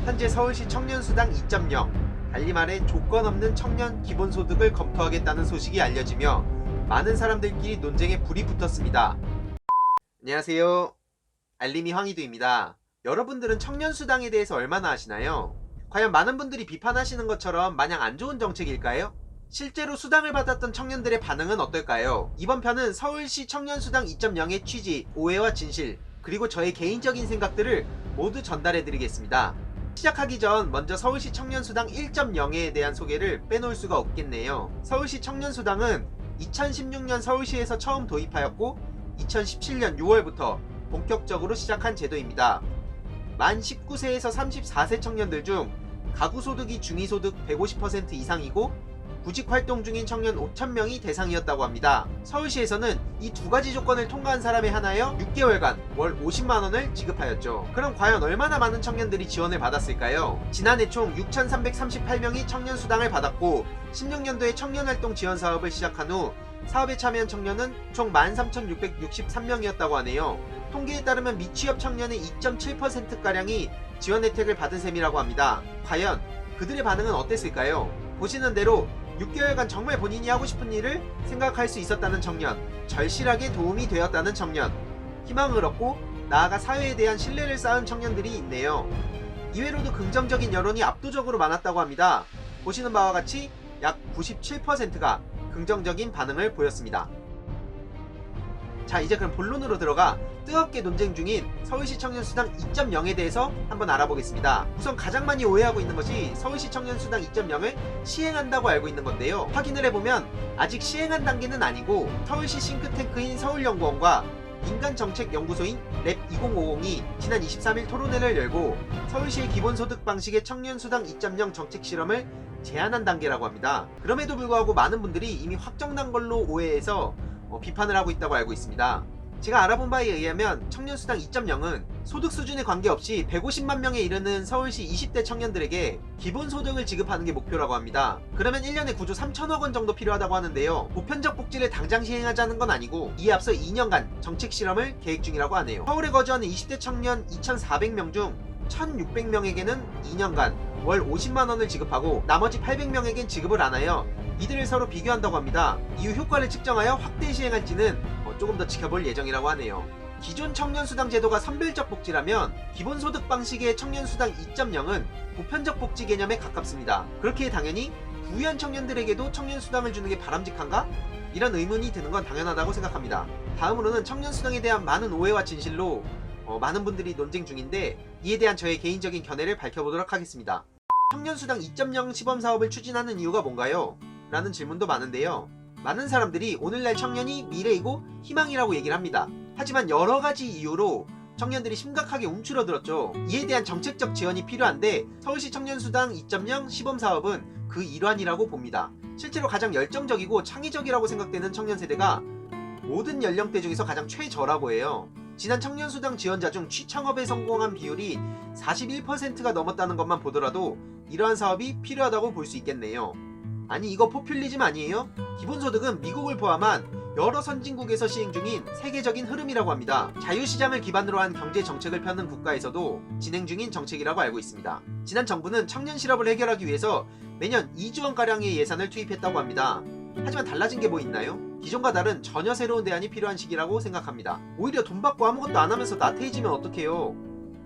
현재 서울시 청년수당 2.0, 달리 말해 조건 없는 청년 기본소득을 검토하겠다는 소식이 알려지며 많은 사람들끼리 논쟁에 불이 붙었습니다. 안녕하세요. 알림이 황희두입니다. 여러분들은 청년수당에 대해서 얼마나 아시나요? 과연 많은 분들이 비판하시는 것처럼 마냥 안 좋은 정책일까요? 실제로 수당을 받았던 청년들의 반응은 어떨까요? 이번 편은 서울시 청년수당 2.0의 취지, 오해와 진실, 그리고 저의 개인적인 생각들을 모두 전달해드리겠습니다. 시작하기 전 먼저 서울시 청년수당 1.0에 대한 소개를 빼놓을 수가 없겠네요. 서울시 청년수당은 2016년 서울시에서 처음 도입하였고 2017년 6월부터 본격적으로 시작한 제도입니다. 만 19세에서 34세 청년들 중 가구소득이 중위소득 150% 이상이고 구직활동 중인 청년 5,000명이 대상이었다고 합니다. 서울시에서는 이 두 가지 조건을 통과한 사람에 한하여 6개월간 월 50만원을 지급하였죠. 그럼 과연 얼마나 많은 청년들이 지원을 받았을까요? 지난해 총 6,338명이 청년수당을 받았고 16년도에 청년활동 지원사업을 시작한 후 사업에 참여한 청년은 총 13,663명이었다고 하네요. 통계에 따르면 미취업 청년의 2.7%가량이 지원 혜택을 받은 셈이라고 합니다. 과연 그들의 반응은 어땠을까요? 보시는 대로 6개월간 정말 본인이 하고 싶은 일을 생각할 수 있었다는 청년, 절실하게 도움이 되었다는 청년, 희망을 얻고 나아가 사회에 대한 신뢰를 쌓은 청년들이 있네요. 이외로도 긍정적인 여론이 압도적으로 많았다고 합니다. 보시는 바와 같이 약 97%가 긍정적인 반응을 보였습니다. 자, 이제 그럼 본론으로 들어가 뜨겁게 논쟁 중인 서울시 청년수당 2.0에 대해서 한번 알아보겠습니다. 우선 가장 많이 오해하고 있는 것이 서울시 청년수당 2.0을 시행한다고 알고 있는 건데요. 확인을 해보면 아직 시행한 단계는 아니고 서울시 싱크탱크인 서울연구원과 민간정책연구소인 랩2050이 지난 23일 토론회를 열고 서울시의 기본소득 방식의 청년수당 2.0 정책 실험을 제안한 단계라고 합니다. 그럼에도 불구하고 많은 분들이 이미 확정난 걸로 오해해서 비판을 하고 있다고 알고 있습니다. 제가 알아본 바에 의하면 청년수당 2.0은 소득 수준에 관계없이 150만 명에 이르는 서울시 20대 청년들에게 기본소득을 지급하는 게 목표라고 합니다. 그러면 1년에 9조 3천억 원 정도 필요하다고 하는데요. 보편적 복지를 당장 시행하자는 건 아니고 이에 앞서 2년간 정책 실험을 계획 중이라고 하네요. 서울에 거주하는 20대 청년 2,400명 중 1,600명에게는 2년간 월 50만원을 지급하고 나머지 800명에겐 지급을 안 하여 이들을 서로 비교한다고 합니다. 이후 효과를 측정하여 확대 시행할지는 조금 더 지켜볼 예정이라고 하네요. 기존 청년수당 제도가 선별적 복지라면 기본소득 방식의 청년수당 2.0은 보편적 복지 개념에 가깝습니다. 그렇기에 당연히 부유한 청년들에게도 청년수당을 주는 게 바람직한가? 이런 의문이 드는 건 당연하다고 생각합니다. 다음으로는 청년수당에 대한 많은 오해와 진실로 많은 분들이 논쟁 중인데 이에 대한 저의 개인적인 견해를 밝혀보도록 하겠습니다. 청년수당 2.0 시범사업을 추진하는 이유가 뭔가요? 라는 질문도 많은데요. 많은 사람들이 오늘날 청년이 미래이고 희망이라고 얘기를 합니다. 하지만 여러가지 이유로 청년들이 심각하게 움츠러들었죠. 이에 대한 정책적 지원이 필요한데 서울시 청년수당 2.0 시범사업은 그 일환이라고 봅니다. 실제로 가장 열정적이고 창의적이라고 생각되는 청년 세대가 모든 연령대 중에서 가장 최저라고 해요. 지난 청년수당 지원자 중 취창업에 성공한 비율이 41%가 넘었다는 것만 보더라도 이러한 사업이 필요하다고 볼 수 있겠네요. 아니, 이거 포퓰리즘 아니에요? 기본소득은 미국을 포함한 여러 선진국에서 시행 중인 세계적인 흐름이라고 합니다. 자유시장을 기반으로 한 경제 정책을 펴는 국가에서도 진행 중인 정책이라고 알고 있습니다. 지난 정부는 청년 실업을 해결하기 위해서 매년 2조 원가량의 예산을 투입했다고 합니다. 하지만 달라진 게 뭐 있나요? 기존과 다른 전혀 새로운 대안이 필요한 시기라고 생각합니다. 오히려 돈 받고 아무것도 안 하면서 나태해지면 어떡해요?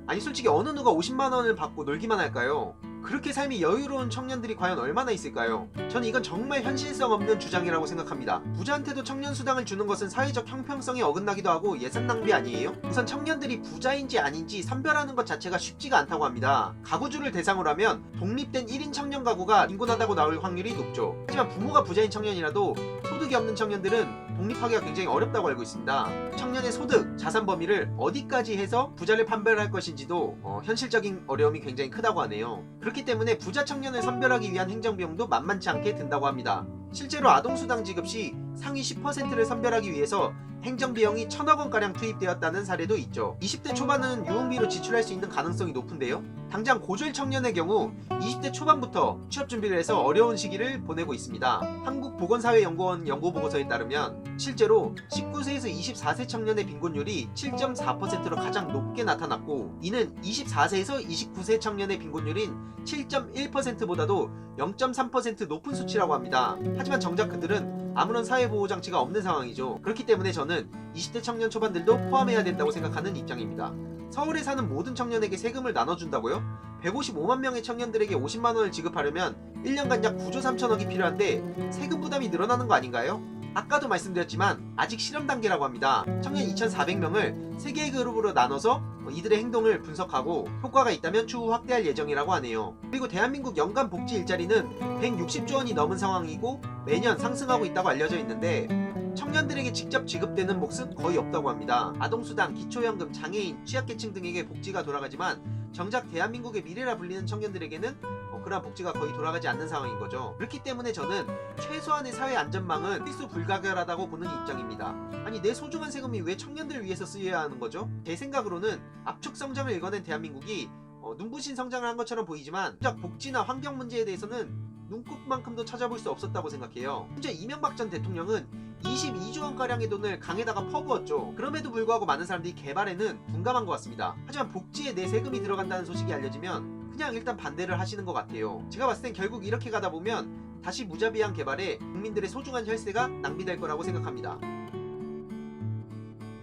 아니, 솔직히 어느 누가 50만원을 받고 놀기만 할까요? 그렇게 삶이 여유로운 청년들이 과연 얼마나 있을까요? 저는 이건 정말 현실성 없는 주장이라고 생각합니다. 부자한테도 청년수당을 주는 것은 사회적 형평성에 어긋나기도 하고 예산 낭비 아니에요? 우선 청년들이 부자인지 아닌지 선별하는 것 자체가 쉽지가 않다고 합니다. 가구주를 대상으로 하면 독립된 1인 청년 가구가 빈곤하다고 나올 확률이 높죠. 하지만 부모가 부자인 청년이라도 소득이 없는 청년들은 독립하기가 굉장히 어렵다고 알고 있습니다. 청년의 소득, 자산 범위를 어디까지 해서 부자를 판별할 것인지도 현실적인 어려움이 굉장히 크다고 하네요. 그렇기 때문에 부자 청년을 선별하기 위한 행정비용도 만만치 않게 든다고 합니다. 실제로 아동수당 지급 시 상위 10%를 선별하기 위해서 행정비용이 1000억원가량 투입되었다는 사례도 있죠. 20대 초반은 유흥비로 지출할 수 있는 가능성이 높은데요. 당장 고졸 청년의 경우 20대 초반부터 취업 준비를 해서 어려운 시기를 보내고 있습니다. 한국보건사회연구원 연구보고서에 따르면 실제로 19세에서 24세 청년의 빈곤율이 7.4%로 가장 높게 나타났고, 이는 24세에서 29세 청년의 빈곤율인 7.1%보다도 0.3% 높은 수치라고 합니다. 하지만 정작 그들은 아무런 사회보호장치가 없는 상황이죠. 그렇기 때문에 저는 20대 청년 초반들도 포함해야 된다고 생각하는 입장입니다. 서울에 사는 모든 청년에게 세금을 나눠준다고요? 155만 명의 청년들에게 50만원을 지급하려면 1년간 약 9조 3천억이 필요한데 세금 부담이 늘어나는 거 아닌가요? 아까도 말씀드렸지만 아직 실험 단계라고 합니다. 청년 2,400명을 3개의 그룹으로 나눠서 이들의 행동을 분석하고 효과가 있다면 추후 확대할 예정이라고 하네요. 그리고 대한민국 연간 복지 일자리는 160조 원이 넘은 상황이고 매년 상승하고 있다고 알려져 있는데, 청년들에게 직접 지급되는 몫은 거의 없다고 합니다. 아동수당, 기초연금, 장애인, 취약계층 등에게 복지가 돌아가지만 정작 대한민국의 미래라 불리는 청년들에게는 그러한 복지가 거의 돌아가지 않는 상황인 거죠. 그렇기 때문에 저는 최소한의 사회 안전망은 필수 불가결하다고 보는 입장입니다. 아니, 내 소중한 세금이 왜 청년들을 위해서 쓰여야 하는 거죠? 제 생각으로는 압축 성장을 읽어낸 대한민국이 눈부신 성장을 한 것처럼 보이지만 정작 복지나 환경 문제에 대해서는 눈꼽만큼도 찾아볼 수 없었다고 생각해요. 현재 이명박 전 대통령은 22조원가량의 돈을 강에다가 퍼부었죠. 그럼에도 불구하고 많은 사람들이 개발에는 둔감한 것 같습니다. 하지만 복지에 내 세금이 들어간다는 소식이 알려지면 그냥 일단 반대를 하시는 것 같아요. 제가 봤을 땐 결국 이렇게 가다 보면 다시 무자비한 개발에 국민들의 소중한 혈세가 낭비될 거라고 생각합니다.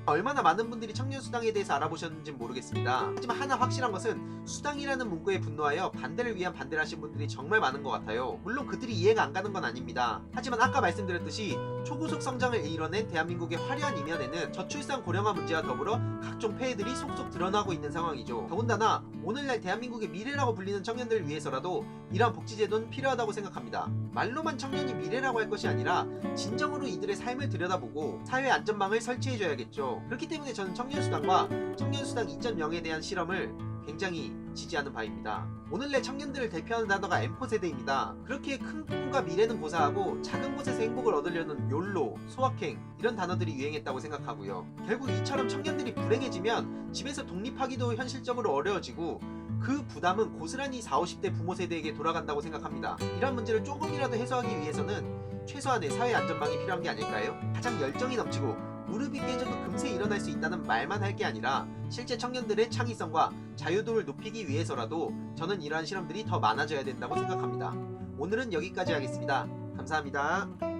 얼마나 많은 분들이 청년수당에 대해서 알아보셨는지 모르겠습니다. 하지만 하나 확실한 것은 수당이라는 문구에 분노하여 반대를 위한 반대를 하신 분들이 정말 많은 것 같아요. 물론 그들이 이해가 안 가는 건 아닙니다. 하지만 아까 말씀드렸듯이 초고속 성장을 이뤄낸 대한민국의 화려한 이면에는 저출산 고령화 문제와 더불어 각종 폐해들이 속속 드러나고 있는 상황이죠. 더군다나 오늘날 대한민국의 미래라고 불리는 청년들을 위해서라도 이러한 복지제도는 필요하다고 생각합니다. 말로만 청년이 미래라고 할 것이 아니라 진정으로 이들의 삶을 들여다보고 사회 안전망을 설치해줘야겠죠. 그렇기 때문에 저는 청년수당과 청년수당 2.0에 대한 실험을 굉장히 지지하는 바입니다. 오늘날 청년들을 대표하는 단어가 M4세대입니다. 그렇게 큰 꿈과 미래는 고사하고 작은 곳에서 행복을 얻으려는 욜로, 소확행 이런 단어들이 유행했다고 생각하고요. 결국 이처럼 청년들이 불행해지면 집에서 독립하기도 현실적으로 어려워지고 그 부담은 고스란히 40, 50대 부모 세대에게 돌아간다고 생각합니다. 이런 문제를 조금이라도 해소하기 위해서는 최소한의 사회 안전망이 필요한 게 아닐까요? 가장 열정이 넘치고 무릎이 깨져도 금세 일어날 수 있다는 말만 할 게 아니라 실제 청년들의 창의성과 자유도를 높이기 위해서라도 저는 이러한 실험들이 더 많아져야 된다고 생각합니다. 오늘은 여기까지 하겠습니다. 감사합니다.